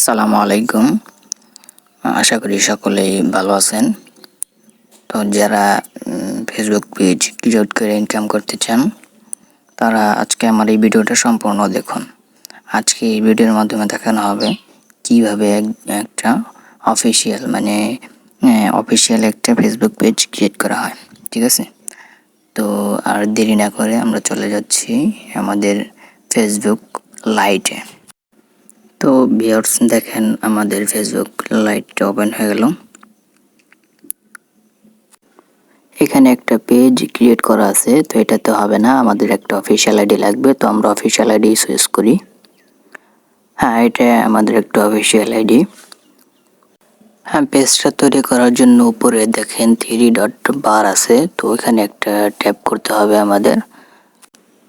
আসসালামু আলাইকুম। আশা করি সকলেই ভালো আছেন। তো যারা ফেসবুক পেজ ক্রিয়েট করে ইনকাম করতে চান তারা আজকে আমার এই ভিডিওটা সম্পূর্ণ দেখুন। আজকে এই ভিডিওর মাধ্যমে দেখানো হবে কিভাবে একটা অফিসিয়াল একটা ফেসবুক পেজ ক্রিয়েট করা হয়। ঠিক আছে, তো আর দেরি না করে আমরা চলে যাচ্ছি আমাদের ফেসবুক লাইটে। তো ভিউয়ার্স দেখেন আমাদের ফেসবুক লাইটটা ওপেন হয়ে গেল। এখানে একটা পেজ ক্রিয়েট করা আছে, তো এটা তো হবে না, আমাদের একটা অফিসিয়াল আইডি লাগবে। তো আমরা অফিসিয়াল আইডি চুজ করি। হ্যাঁ, এটা আমাদের একটা অফিসিয়াল আইডি। হ্যাঁ, পেজটা তৈরি করার জন্য উপরে দেখেন 3 ডট বার আছে, তো এখানে একটা ট্যাপ করতে হবে আমাদের।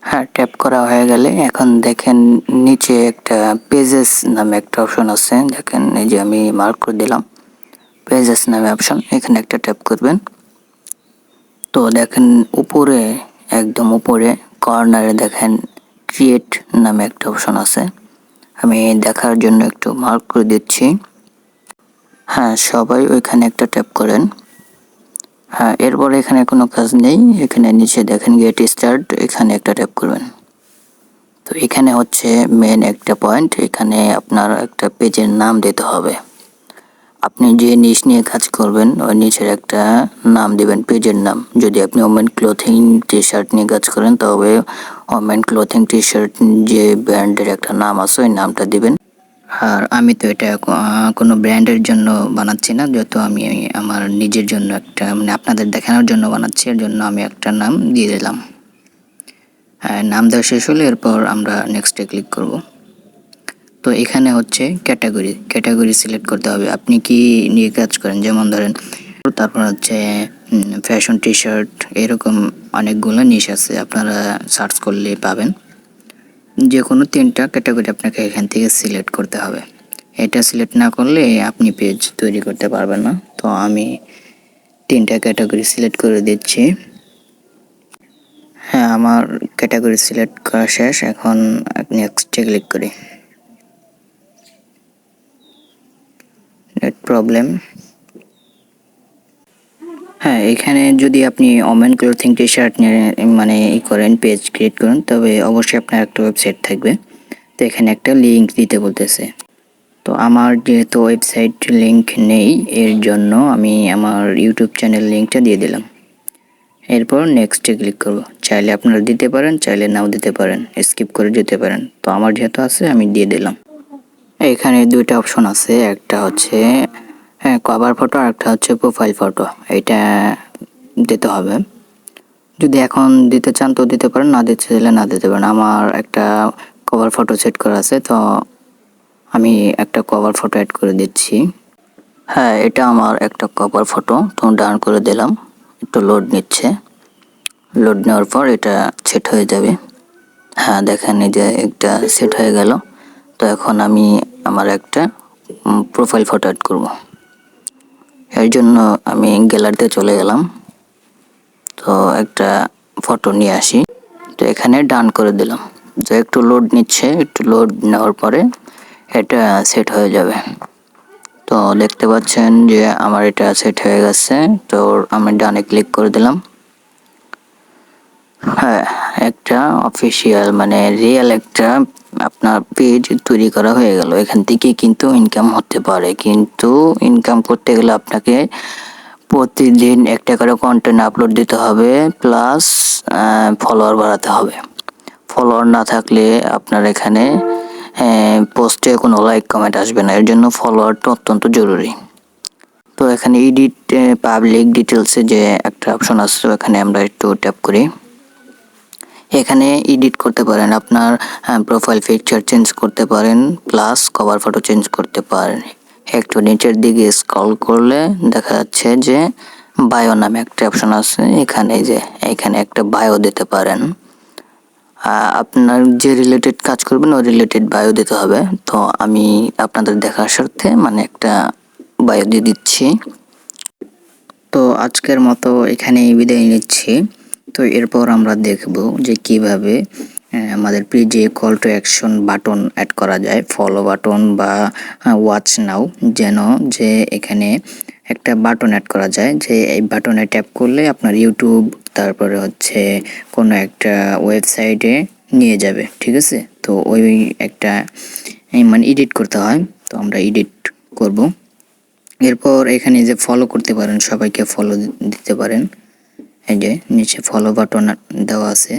হ্যাঁ, ট্যাপ করা হয়ে গেলে এখন দেখেন নিচে একটা পেজেস নামে একটা অপশন আছে। দেখেন এই যে আমি মার্ক করে দিলাম পেজেস নামে অপশন, এখানে একটা ট্যাপ করবেন। তো দেখেন উপরে, একদম উপরে কর্নারে দেখেন ক্রিয়েট নামে একটা অপশন আছে। আমি দেখার জন্য একটু মার্ক করে দিচ্ছি। হ্যাঁ, সবাই ওইখানে একটা ট্যাপ করেন। হ্যাঁ, এরপরে এখানে কোনো কাজ নেই, এখানে নিচে দেখেন গেট স্টার্ট, এখানে একটা ট্যাপ করবেন। তো এখানে হচ্ছে মেন একটা পয়েন্ট, এখানে আপনার একটা পেজের নাম দিতে হবে। আপনি যে নিশ নিয়ে কাজ করবেন ওই নিচের একটা নাম দিবেন, পেজের নাম। যদি আপনি ওমেন ক্লোথিং টি শার্ট নিয়ে কাজ করেন তবে ওমেন ক্লোথিং টি শার্ট যে ব্র্যান্ডের একটা নাম আছে ওই নামটা দিবেন। আর আমি তো এটা কোনো ব্র্যান্ডের জন্য বানাচ্ছি না, যেহেতু আমি আমার নিজের জন্য একটা আপনাদের দেখানোর জন্য বানাচ্ছি, এর জন্য আমি একটা নাম দিয়ে দিলাম। হ্যাঁ, নাম দেওয়া শেষ হলে এরপর আমরা নেক্সটে ক্লিক করব। তো এখানে হচ্ছে ক্যাটাগরি সিলেক্ট করতে হবে, আপনি কি নিয়ে কাজ করেন। যেমন ধরেন, তারপর হচ্ছে ফ্যাশন টি শার্ট, এরকম অনেকগুলো নিশ আছে, আপনারা সার্চ করলে পাবেন। যে কোনো 3টা ক্যাটাগরি আপনাকে এখান থেকে সিলেক্ট করতে হবে। এটা সিলেক্ট না করলে আপনি পেজ তৈরি করতে পারবেন না। তো আমি 3টা ক্যাটাগরি সিলেক্ট করে দিচ্ছি। হ্যাঁ, আমার ক্যাটাগরি সিলেক্ট করা শেষ, এখন নেক্সটে ক্লিক করি। Net problem. হ্যাঁ, এখানে যদি আপনি ওমেন ক্লোথিং টি শার্ট নিয়ে করেন, পেজ ক্রিয়েট করেন, তবে অবশ্যই আপনার একটা ওয়েবসাইট থাকবে। তো এখানে একটা লিঙ্ক দিতে বলতেছে। তো আমার যেহেতু ওয়েবসাইট লিঙ্ক নেই, এর জন্য আমি আমার ইউটিউব চ্যানেল লিঙ্কটা দিয়ে দিলাম। এরপর নেক্সটে ক্লিক করব। চাইলে আপনারা দিতে পারেন, চাইলে নাও দিতে পারেন, স্কিপ করে দিতে পারেন। তো আমার যেহেতু আছে আমি দিয়ে দিলাম। এখানে 2টা অপশন আছে, একটা হচ্ছে কভার ফটো আর একটা হচ্ছে প্রোফাইল ফটো। এটা দিতে হবে। যদি এখন দিতে চান তো দিতে পারেন, না দিতে চাইলে না দিতে পারেন। আমার একটা কভার ফটো সেট করা আছে, তো আমি একটা কভার ফটো অ্যাড করে দিচ্ছি। হ্যাঁ, এটা আমার একটা কভার ফটো, তো ডান করে দিলাম। একটু লোড নিচ্ছে, লোড নেওয়ার পর এটা সেট হয়ে যাবে। হ্যাঁ, দেখেন এই যে একটা সেট হয়ে গেল। তো এখন আমি আমার একটা প্রোফাইল ফটো অ্যাড করব। এর জন্য আমি গ্যালারিতে চলে গেলাম, তো একটা ফটো নিয়ে আসি। তো এখানে ডান করে দিলাম। তো একটু লোড নিচ্ছে, একটু লোড নেওয়ার পরে এটা সেট হয়ে যাবে। তো দেখতে পাচ্ছেন যে আমার এটা সেট হয়ে গেছে। তো আমি ডানে ক্লিক করে দিলাম। হ্যাঁ, একটা অফিসিয়াল রিয়েল একটা আপনার পেজ তৈরি করা হয়ে গেল। এখান থেকে কিন্তু ইনকাম হতে পারে, কিন্তু ইনকাম করতে গেলে আপনাকে প্রতিদিন একটা করে কন্টেন্ট আপলোড দিতে হবে, প্লাস ফলোয়ার বাড়াতে হবে। ফলোয়ার না থাকলে আপনার এখানে পোস্টে কোনো লাইক কমেন্ট আসবে না, এর জন্য ফলোয়ারটা অত্যন্ত জরুরি। তো এখানে এডিট পাবলিক ডিটেলসে যে একটা অপশন আছে, এখানে আমরা একটু ট্যাপ করি। এখানে এডিট করতে পারেন, আপনার প্রোফাইল পিকচার চেঞ্জ করতে পারেন, প্লাস কভার ফটো চেঞ্জ করতে পারেন। একটু নিচের দিকে স্ক্রল করলে দেখা যাচ্ছে যে বায়ো নামে একটা অপশন আছে, এখানে একটা বায়ো দিতে পারেন। আপনার যে রিলেটেড কাজ করবেন ওই রিলেটেড বায়ো দিতে হবে। তো আমি আপনাদের দেখার স্বার্থে একটা বায়ো দিয়ে দিচ্ছি। তো আজকের মতো এখানেই বিদায় নিচ্ছি। তো এরপর আমরা দেখব যে কিভাবে আমাদের পেজে call to action button add করা যায়, ফলো বাটন বা ওয়াচ নাও, যেন যে এখানে একটা বাটন অ্যাড করা যায় যে এই বাটনে ট্যাপ করলে আপনার ইউটিউব তারপরে হচ্ছে কোনো একটা ওয়েবসাইটে নিয়ে যাবে, ঠিক আছে। তো ওই একটা মানে এডিট করতে হয়, তো আমরা এডিট করব। এরপর এখানে যে ফলো করতে পারেন, সবাইকে ফলো দিতে পারেন, এই যে নিচে ফলো বাটন দেওয়া আছে।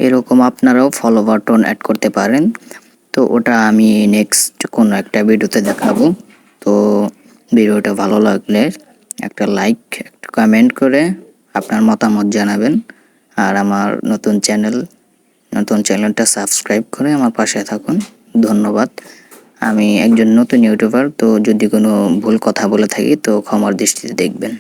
এরকম আপনারাও ফলো বাটন অ্যাড করতে পারেন। তো ওটা আমি নেক্সট কোনো একটা ভিডিওতে দেখাবো। তো ভিডিওটা ভালো লাগলে একটা লাইক, একটা কমেন্ট করে আপনার মতামত জানাবেন। আর আমার নতুন চ্যানেলটা সাবস্ক্রাইব করে আমার পাশে থাকুন। ধন্যবাদ। আমি একজন নতুন ইউটিউবার, তো যদি কোনো ভুল কথা বলে থাকি তো ক্ষমার দৃষ্টিতে দেখবেন।